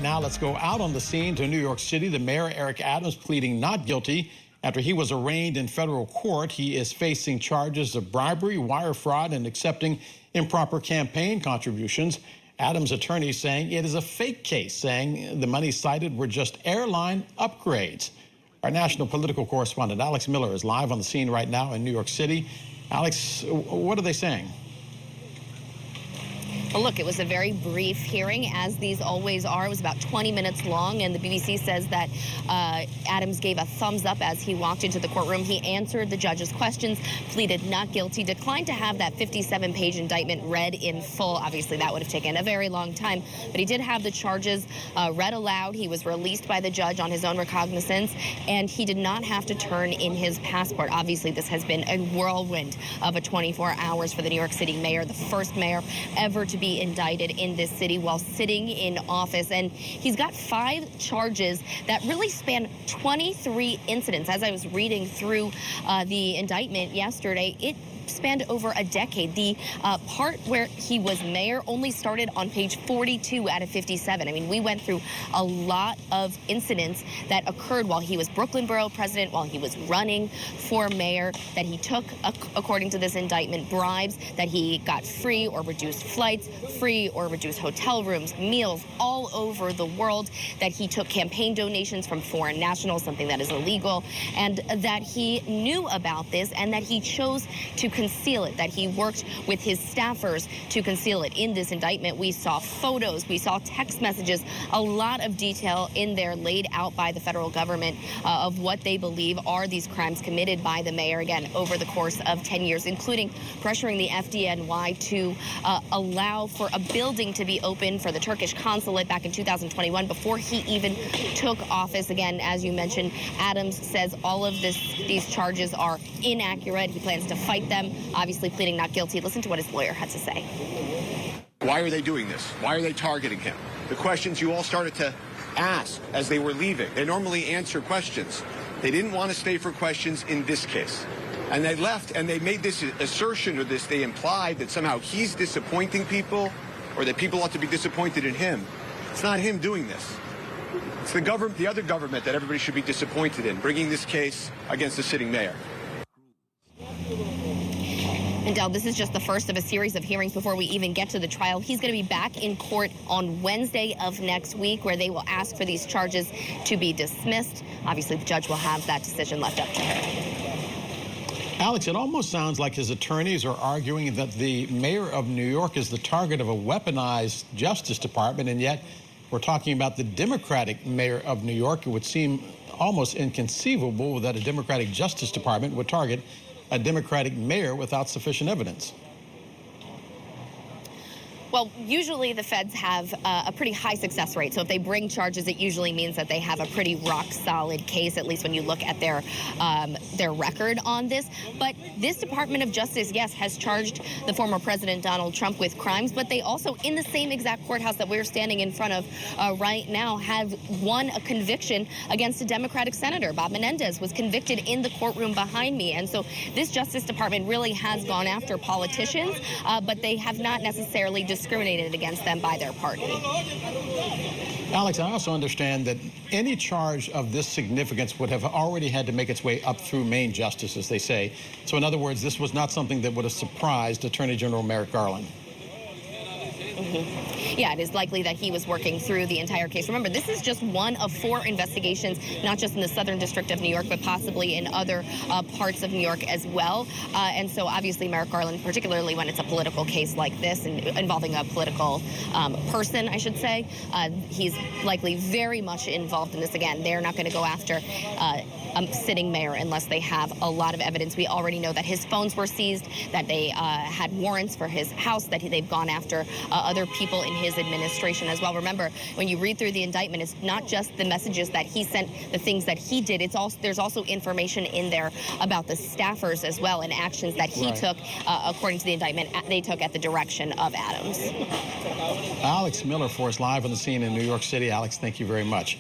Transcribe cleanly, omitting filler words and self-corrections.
now, let's go out on the scene to New York City. The mayor, Eric Adams, pleading not guilty after he was arraigned in federal court. He is facing charges of bribery, wire fraud, and accepting improper campaign contributions. Adams' attorney saying it is a fake case, saying the money cited were just airline upgrades. Our national political correspondent, Alex Miller, is live on the scene right now in New York City. Alex, what are they saying? Well, look, it was a very brief hearing, as these always are. It was about 20 minutes long, and the BBC says that Adams gave a thumbs up as he walked into the courtroom. He answered the judge's questions, pleaded not guilty, declined to have that 57-page indictment read in full. Obviously, that would have taken a very long time, but he did have the charges read aloud. He was released by the judge on his own recognizance, and he did not have to turn in his passport. Obviously, this has been a whirlwind of a 24 hours for the New York City mayor, the first mayor ever to be indicted in this city while sitting in office. And he's got 5 charges that really span 23 incidents. As I was reading through the indictment yesterday, it spanned over a decade. The part where he was mayor only started on page 42 out of 57. I mean, we went through a lot of incidents that occurred while he was Brooklyn Borough president, while he was running for mayor, that he took, according to this indictment, bribes, that he got free or reduced flights, free or reduced hotel rooms, meals all over the world, that he took campaign donations from foreign nationals, something that is illegal, and that he knew about this and that he chose to conceal it, that he worked with his staffers to conceal it. In this indictment, we saw photos, we saw text messages, a lot of detail in there laid out by the federal government of what they believe are these crimes committed by the mayor, again, over the course of 10 years, including pressuring the FDNY to allow for a building to be open for the Turkish consulate back in 2021 before he even took office. Again, as you mentioned, Adams says all of these charges are inaccurate. He plans to fight them, obviously pleading not guilty. Listen to what his lawyer had to say. Why are they doing this? Why are they targeting him? The questions you all started to ask as they were leaving. They normally answer questions. They didn't want to stay for questions in this case. And they left, and they made this assertion, or they implied that somehow he's disappointing people, or that people ought to be disappointed in him. It's not him doing this. It's the government, the other government, that everybody should be disappointed in, bringing this case against the sitting mayor. And Del, this is just the first of a series of hearings before we even get to the trial. He's going to be back in court on Wednesday of next week, where they will ask for these charges to be dismissed. Obviously, the judge will have that decision left up to her. Alex, it almost sounds like his attorneys are arguing that the mayor of New York is the target of a weaponized Justice Department, and yet we're talking about the Democratic mayor of New York. It would seem almost inconceivable that a Democratic Justice Department would target a Democratic mayor without sufficient evidence. Well, usually the feds have a pretty high success rate. So if they bring charges, it usually means that they have a pretty rock-solid case, at least when you look at their record on this. But this Department of Justice, yes, has charged the former President Donald Trump with crimes, but they also, in the same exact courthouse that we're standing in front of right now, have won a conviction against a Democratic senator. Bob Menendez was convicted in the courtroom behind me. And so this Justice Department really has gone after politicians, but they have not necessarily discriminated against them by their party. Alex, I also understand that any charge of this significance would have already had to make its way up through Main Justice, as they say. So in other words, this was not something that would have surprised Attorney General Merrick Garland. Yeah, it is likely that he was working through the entire case. Remember, this is just one of 4 investigations, not just in the Southern District of New York, but possibly in other parts of New York as well. And so obviously Merrick Garland, particularly when it's a political case like this and involving a political person, I should say, he's likely very much involved in this. Again, they're not going to go after a sitting mayor unless they have a lot of evidence. We already know that his phones were seized, that they had warrants for his house, that they've gone after other people in his administration as well. Remember, when you read through the indictment, it's not just the messages that he sent, the things that he did. It's also, there's also information in there about the staffers as well, and actions that he took, according to the indictment, they took at the direction of Adams. Alex Miller for us live on the scene in New York City. Alex, thank you very much.